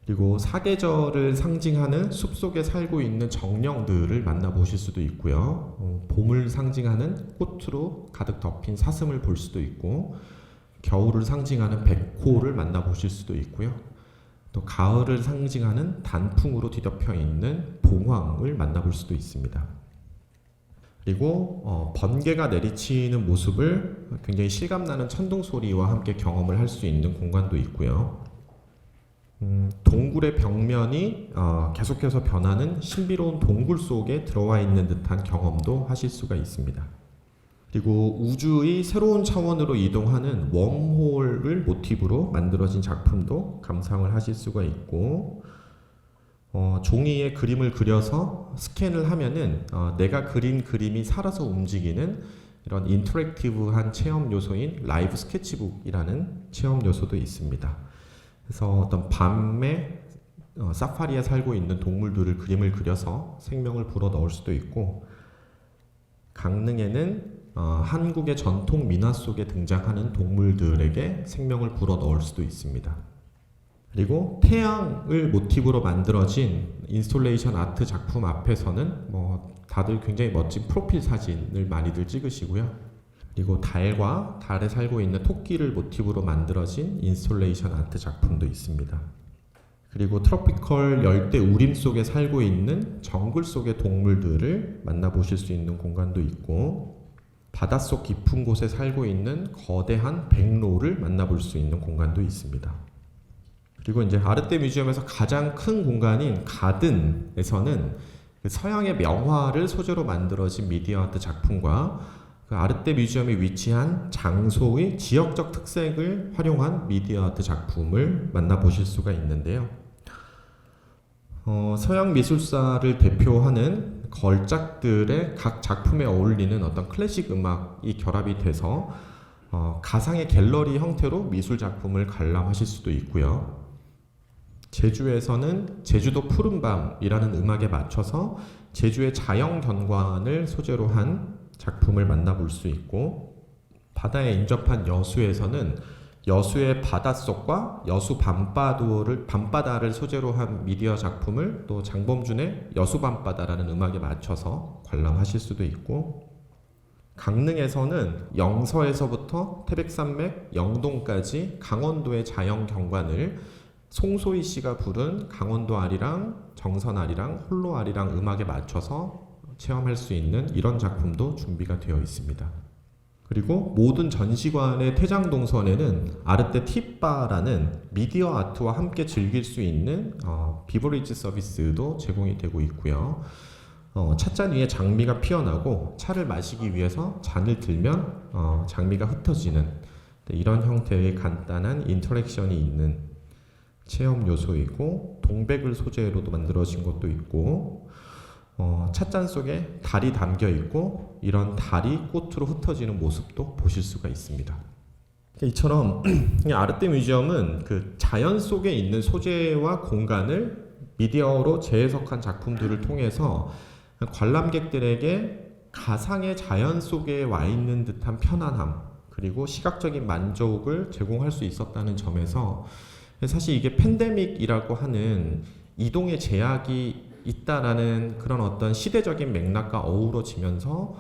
[SPEAKER 1] 그리고 사계절을 상징하는 숲속에 살고 있는 정령들을 만나보실 수도 있고요. 봄을 상징하는 꽃으로 가득 덮인 사슴을 볼 수도 있고, 겨울을 상징하는 백호를 만나보실 수도 있고요. 또 가을을 상징하는 단풍으로 뒤덮여 있는 봉황을 만나볼 수도 있습니다. 그리고 번개가 내리치는 모습을 굉장히 실감나는 천둥 소리와 함께 경험을 할 수 있는 공간도 있고요. 동굴의 벽면이 계속해서 변하는 신비로운 동굴 속에 들어와 있는 듯한 경험도 하실 수가 있습니다. 그리고 우주의 새로운 차원으로 이동하는 웜홀을 모티브로 만들어진 작품도 감상을 하실 수가 있고, 종이에 그림을 그려서 스캔을 하면은 내가 그린 그림이 살아서 움직이는 이런 인터랙티브한 체험 요소인 라이브 스케치북이라는 체험 요소도 있습니다. 그래서 어떤 밤에 사파리에 살고 있는 동물들을 그림을 그려서 생명을 불어넣을 수도 있고, 강릉에는 한국의 전통 민화 속에 등장하는 동물들에게 생명을 불어넣을 수도 있습니다. 그리고 태양을 모티브로 만들어진 인스톨레이션 아트 작품 앞에서는 다들 굉장히 멋진 프로필 사진을 많이들 찍으시고요. 그리고 달과 달에 살고 있는 토끼를 모티브로 만들어진 인스톨레이션 아트 작품도 있습니다. 그리고 트로피컬 열대 우림 속에 살고 있는 정글 속의 동물들을 만나보실 수 있는 공간도 있고, 바닷속 깊은 곳에 살고 있는 거대한 백로를 만나볼 수 있는 공간도 있습니다. 그리고 이제 아르떼 뮤지엄에서 가장 큰 공간인 가든에서는 그 서양의 명화를 소재로 만들어진 미디어 아트 작품과 그 아르떼 뮤지엄이 위치한 장소의 지역적 특색을 활용한 미디어 아트 작품을 만나보실 수가 있는데요. 서양 미술사를 대표하는 걸작들의 각 작품에 어울리는 어떤 클래식 음악이 결합이 돼서 가상의 갤러리 형태로 미술 작품을 관람하실 수도 있고요. 제주에서는 제주도 푸른밤이라는 음악에 맞춰서 제주의 자연 경관을 소재로 한 작품을 만나볼 수 있고, 바다에 인접한 여수에서는 여수의 바닷속과 여수 밤바다를 소재로 한 미디어 작품을 또 장범준의 여수 밤바다라는 음악에 맞춰서 관람하실 수도 있고, 강릉에서는 영서에서부터 태백산맥, 영동까지 강원도의 자연 경관을 송소희 씨가 부른 강원도 아리랑, 정선 아리랑, 홀로 아리랑 음악에 맞춰서 체험할 수 있는 이런 작품도 준비가 되어 있습니다. 그리고 모든 전시관의 퇴장 동선에는 아르떼 팁바라는 미디어 아트와 함께 즐길 수 있는 비버리지 서비스도 제공이 되고 있고요. 찻잔 위에 장미가 피어나고 차를 마시기 위해서 잔을 들면 장미가 흩어지는 이런 형태의 간단한 인터랙션이 있는 체험 요소이고, 동백을 소재로도 만들어진 것도 있고, 찻잔 속에 달이 담겨 있고 이런 달이 꽃으로 흩어지는 모습도 보실 수가 있습니다. 이처럼 아르떼 뮤지엄은 그 자연 속에 있는 소재와 공간을 미디어로 재해석한 작품들을 통해서 관람객들에게 가상의 자연 속에 와 있는 듯한 편안함, 그리고 시각적인 만족을 제공할 수 있었다는 점에서, 사실 이게 팬데믹이라고 하는 이동의 제약이 있다라는 그런 어떤 시대적인 맥락과 어우러지면서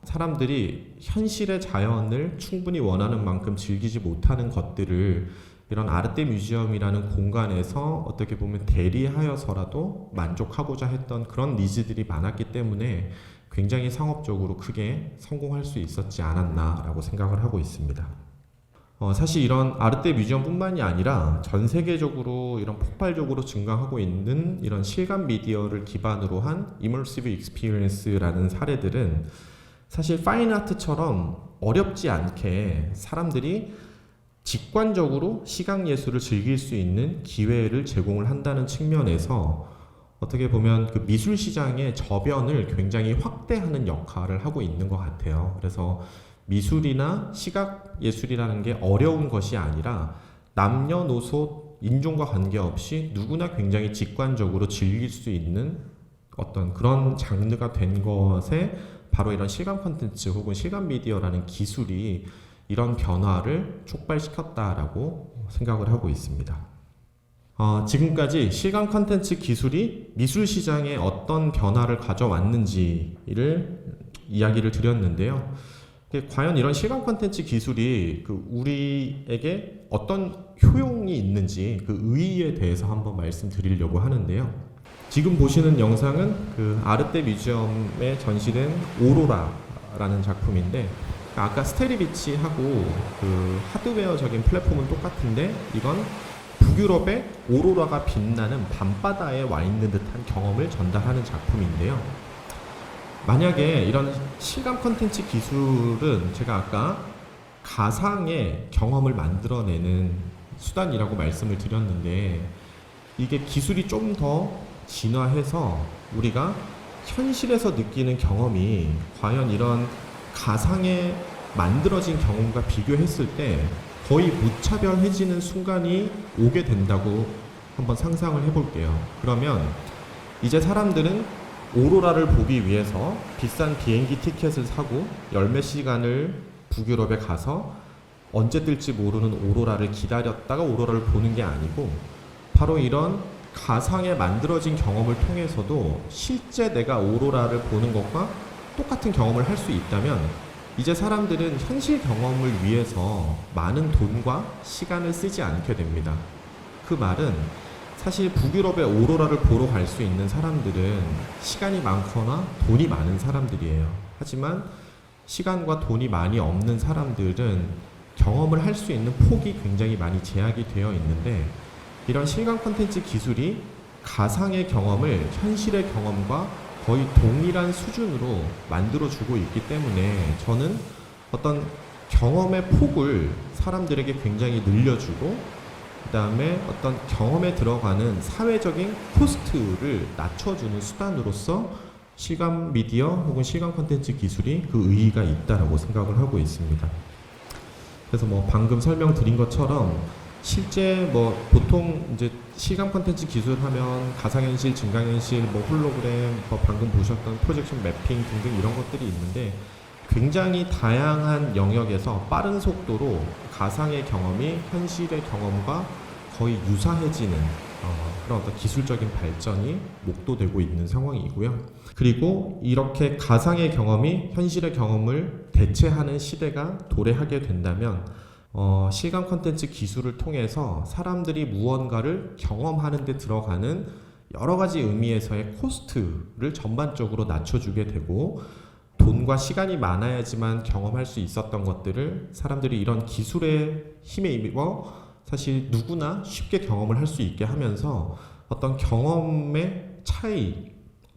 [SPEAKER 1] 사람들이 현실의 자연을 충분히 원하는 만큼 즐기지 못하는 것들을 이런 아르떼 뮤지엄이라는 공간에서 어떻게 보면 대리하여서라도 만족하고자 했던 그런 니즈들이 많았기 때문에 굉장히 상업적으로 크게 성공할 수 있었지 않았나라고 생각을 하고 있습니다. 사실 이런 아르떼 뮤지엄뿐만이 아니라 전 세계적으로 이런 폭발적으로 증가하고 있는 이런 실감 미디어를 기반으로 한 이머시브 익스피리언스라는 사례들은 사실 파인 아트처럼 어렵지 않게 사람들이 직관적으로 시각 예술을 즐길 수 있는 기회를 제공을 한다는 측면에서 어떻게 보면 그 미술 시장의 저변을 굉장히 확대하는 역할을 하고 있는 것 같아요. 그래서 미술이나 시각 예술이라는 게 어려운 것이 아니라 남녀노소 인종과 관계없이 누구나 굉장히 직관적으로 즐길 수 있는 어떤 그런 장르가 된 것에 바로 이런 실감 콘텐츠 혹은 실감 미디어라는 기술이 이런 변화를 촉발시켰다라고 생각을 하고 있습니다. 지금까지 실감 콘텐츠 기술이 미술 시장에 어떤 변화를 가져왔는지를 이야기를 드렸는데요. 과연 이런 실감 콘텐츠 기술이 우리에게 어떤 효용이 있는지 그 의의에 대해서 한번 말씀드리려고 하는데요. 지금 보시는 영상은 그 아르떼 뮤지엄에 전시된 오로라라는 작품인데, 아까 스테리비치하고 그 하드웨어적인 플랫폼은 똑같은데 이건 북유럽의 오로라가 빛나는 밤바다에 와 있는 듯한 경험을 전달하는 작품인데요. 만약에 이런 실감 콘텐츠 기술은 제가 아까 가상의 경험을 만들어내는 수단이라고 말씀을 드렸는데, 이게 기술이 좀 더 진화해서 우리가 현실에서 느끼는 경험이 과연 이런 가상에 만들어진 경험과 비교했을 때 거의 무차별해지는 순간이 오게 된다고 한번 상상을 해볼게요. 그러면 이제 사람들은 오로라를 보기 위해서 비싼 비행기 티켓을 사고 열몇 시간을 북유럽에 가서 언제 뜰지 모르는 오로라를 기다렸다가 오로라를 보는 게 아니고, 바로 이런 가상에 만들어진 경험을 통해서도 실제 내가 오로라를 보는 것과 똑같은 경험을 할 수 있다면 이제 사람들은 현실 경험을 위해서 많은 돈과 시간을 쓰지 않게 됩니다. 그 말은 사실 북유럽의 오로라를 보러 갈 수 있는 사람들은 시간이 많거나 돈이 많은 사람들이에요. 하지만 시간과 돈이 많이 없는 사람들은 경험을 할 수 있는 폭이 굉장히 많이 제약이 되어 있는데, 이런 실감 콘텐츠 기술이 가상의 경험을 현실의 경험과 거의 동일한 수준으로 만들어주고 있기 때문에 저는 어떤 경험의 폭을 사람들에게 굉장히 늘려주고, 그 다음에 어떤 경험에 들어가는 사회적인 코스트를 낮춰주는 수단으로서 실감 미디어 혹은 실감 콘텐츠 기술이 그 의의가 있다라고 생각을 하고 있습니다. 그래서 방금 설명드린 것처럼 실제 보통 이제 실감 콘텐츠 기술 하면 가상현실, 증강현실, 홀로그램, 방금 보셨던 프로젝션 매핑 등등 이런 것들이 있는데, 굉장히 다양한 영역에서 빠른 속도로 가상의 경험이 현실의 경험과 거의 유사해지는 그런 어떤 기술적인 발전이 목도되고 있는 상황이고요. 그리고 이렇게 가상의 경험이 현실의 경험을 대체하는 시대가 도래하게 된다면 실감 콘텐츠 기술을 통해서 사람들이 무언가를 경험하는 데 들어가는 여러 가지 의미에서의 코스트를 전반적으로 낮춰주게 되고, 돈과 시간이 많아야지만 경험할 수 있었던 것들을 사람들이 이런 기술의 힘에 입어 사실 누구나 쉽게 경험을 할 수 있게 하면서 어떤 경험의 차이,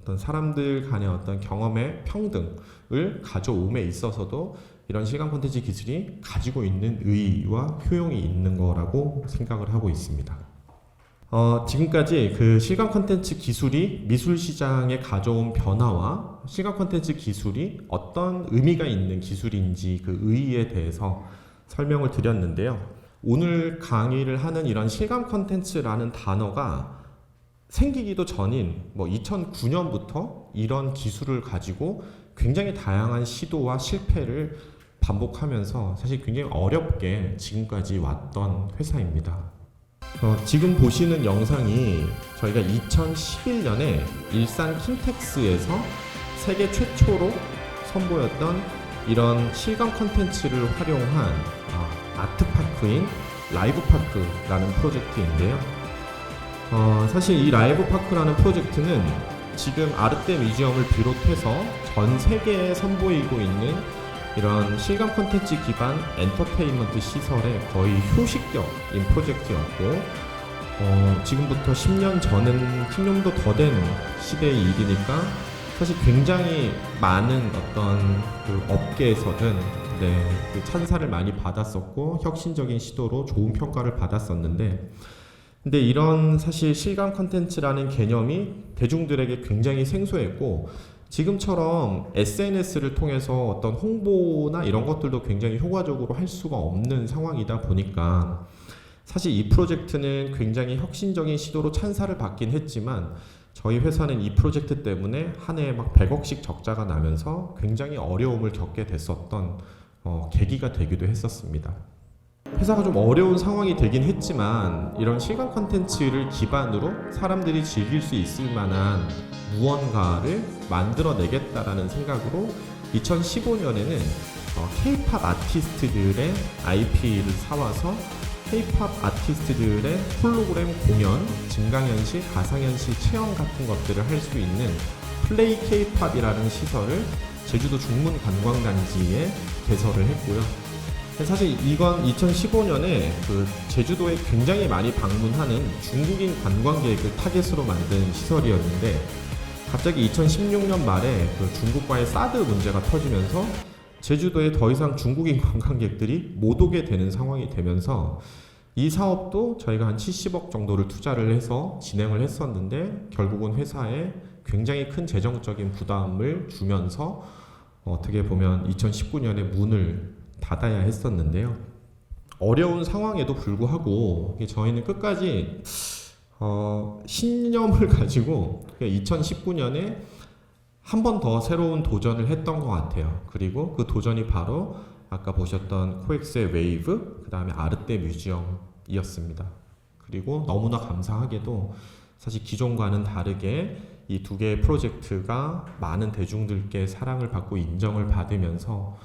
[SPEAKER 1] 어떤 사람들 간의 어떤 경험의 평등을 가져옴에 있어서도 이런 실감 콘텐츠 기술이 가지고 있는 의의와 효용이 있는 거라고 생각을 하고 있습니다. 지금까지 그 실감 콘텐츠 기술이 미술 시장에 가져온 변화와 실감 콘텐츠 기술이 어떤 의미가 있는 기술인지 그 의의에 대해서 설명을 드렸는데요. 오늘 강의를 하는 이런 실감 콘텐츠라는 단어가 생기기도 전인 2009년부터 이런 기술을 가지고 굉장히 다양한 시도와 실패를 반복하면서 사실 굉장히 어렵게 지금까지 왔던 회사입니다. 지금 보시는 영상이 저희가 2011년에 일산 킨텍스에서 세계 최초로 선보였던 이런 실감 콘텐츠를 활용한 아트파크인 라이브파크라는 프로젝트인데요. 사실 이 라이브파크라는 프로젝트는 지금 아르떼 뮤지엄을 비롯해서 전 세계에 선보이고 있는 이런 실감 콘텐츠 기반 엔터테인먼트 시설의 거의 효시격인 프로젝트였고 지금부터 10년 전은 10년도 더 된 시대의 일이니까 사실 굉장히 많은 어떤 그 업계에서는 그 찬사를 많이 받았었고 혁신적인 시도로 좋은 평가를 받았었는데 근데 이런 사실 실감 콘텐츠라는 개념이 대중들에게 굉장히 생소했고 지금처럼 SNS를 통해서 어떤 홍보나 이런 것들도 굉장히 효과적으로 할 수가 없는 상황이다 보니까 사실 이 프로젝트는 굉장히 혁신적인 시도로 찬사를 받긴 했지만 저희 회사는 이 프로젝트 때문에 한 해에 막 100억씩 적자가 나면서 굉장히 어려움을 겪게 됐었던 계기가 되기도 했었습니다. 회사가 좀 어려운 상황이 되긴 했지만 이런 실감 콘텐츠를 기반으로 사람들이 즐길 수 있을 만한 무언가를 만들어내겠다라는 생각으로 2015년에는 K-팝 아티스트들의 IP를 사와서 K-팝 아티스트들의 홀로그램 공연, 증강현실, 가상현실 체험 같은 것들을 할 수 있는 플레이 K-팝이라는 시설을 제주도 중문관광단지에 개설을 했고요. 사실 이건 2015년에 그 제주도에 굉장히 많이 방문하는 중국인 관광객을 타겟으로 만든 시설이었는데 갑자기 2016년 말에 그 중국과의 사드 문제가 터지면서 제주도에 더 이상 중국인 관광객들이 못 오게 되는 상황이 되면서 이 사업도 저희가 한 70억 정도를 투자를 해서 진행을 했었는데 결국은 회사에 굉장히 큰 재정적인 부담을 주면서 어떻게 보면 2019년에 문을 닫아야 했었는데요. 어려운 상황에도 불구하고 저희는 끝까지 신념을 가지고 2019년에 한 번 더 새로운 도전을 했던 것 같아요. 그리고 그 도전이 바로 아까 보셨던 코엑스의 웨이브, 그 다음에 아르떼 뮤지엄이었습니다. 그리고 너무나 감사하게도 사실 기존과는 다르게 이 두 개의 프로젝트가 많은 대중들께 사랑을 받고 인정을 받으면서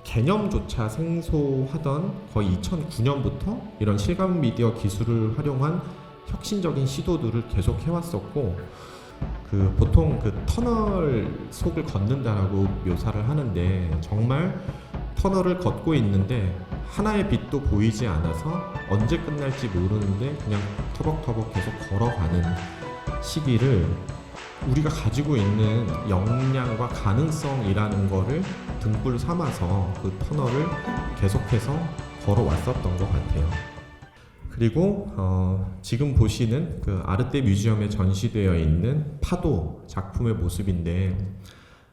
[SPEAKER 1] 개념조차 생소하던 거의 2009년부터 이런 실감 미디어 기술을 활용한 혁신적인 시도들을 계속 해왔었고 보통 그 터널 속을 걷는다라고 묘사를 하는데 정말 터널을 걷고 있는데 하나의 빛도 보이지 않아서 언제 끝날지 모르는데 그냥 터벅터벅 계속 걸어가는 시기를 우리가 가지고 있는 역량과 가능성이라는 거를 등불 삼아서 그 터널을 계속해서 걸어왔었던 것 같아요. 그리고 지금 보시는 그 아르떼 뮤지엄에 전시되어 있는 파도 작품의 모습인데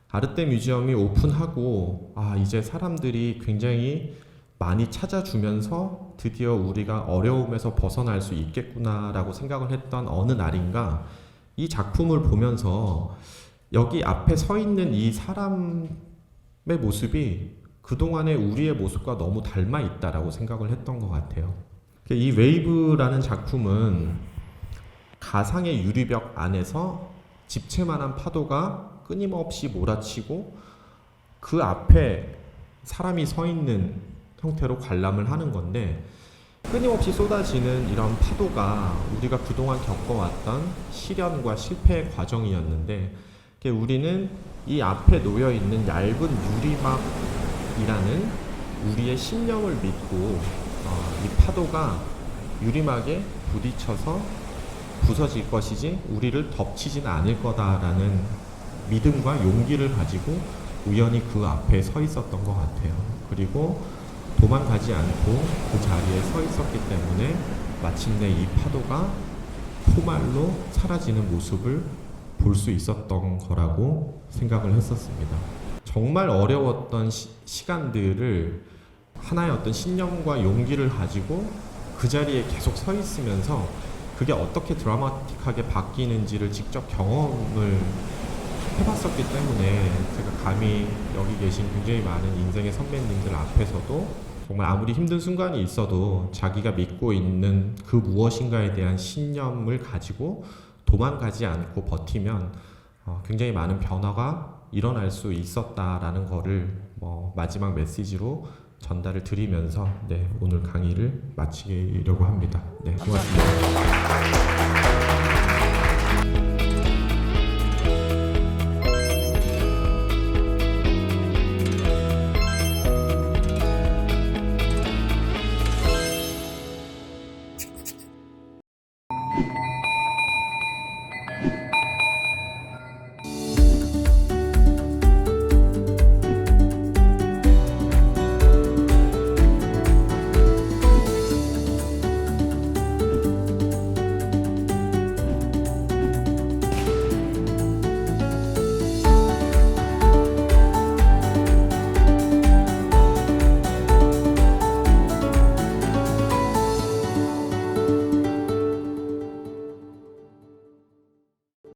[SPEAKER 1] 아르떼 뮤지엄이 오픈하고 이제 사람들이 굉장히 많이 찾아주면서 드디어 우리가 어려움에서 벗어날 수 있겠구나라고 생각을 했던 어느 날인가 이 작품을 보면서 여기 앞에 서 있는 이 사람의 모습이 그동안의 우리의 모습과 너무 닮아 있다라고 생각을 했던 것 같아요. 이 웨이브라는 작품은 가상의 유리벽 안에서 집채만한 파도가 끊임없이 몰아치고 그 앞에 사람이 서 있는 형태로 관람을 하는 건데 끊임없이 쏟아지는 이런 파도가 우리가 그동안 겪어왔던 시련과 실패의 과정이었는데 우리는 이 앞에 놓여있는 얇은 유리막이라는 우리의 신념을 믿고 이 파도가 유리막에 부딪혀서 부서질 것이지 우리를 덮치지는 않을 거다라는 믿음과 용기를 가지고 우연히 그 앞에 서 있었던 것 같아요. 그리고 도망가지 않고 그 자리에 서 있었기 때문에 마침내 이 파도가 포말로 사라지는 모습을 볼 수 있었던 거라고 생각을 했었습니다. 정말 어려웠던 시간들을 하나의 어떤 신념과 용기를 가지고 그 자리에 계속 서 있으면서 그게 어떻게 드라마틱하게 바뀌는지를 직접 경험을 해봤었기 때문에 제가 감히 여기 계신 굉장히 많은 인생의 선배님들 앞에서도 정말 아무리 힘든 순간이 있어도 자기가 믿고 있는 그 무엇인가에 대한 신념을 가지고 도망가지 않고 버티면 굉장히 많은 변화가 일어날 수 있었다라는 거를 마지막 메시지로 전달을 드리면서 오늘 강의를 마치려고 합니다. 네, 고맙습니다.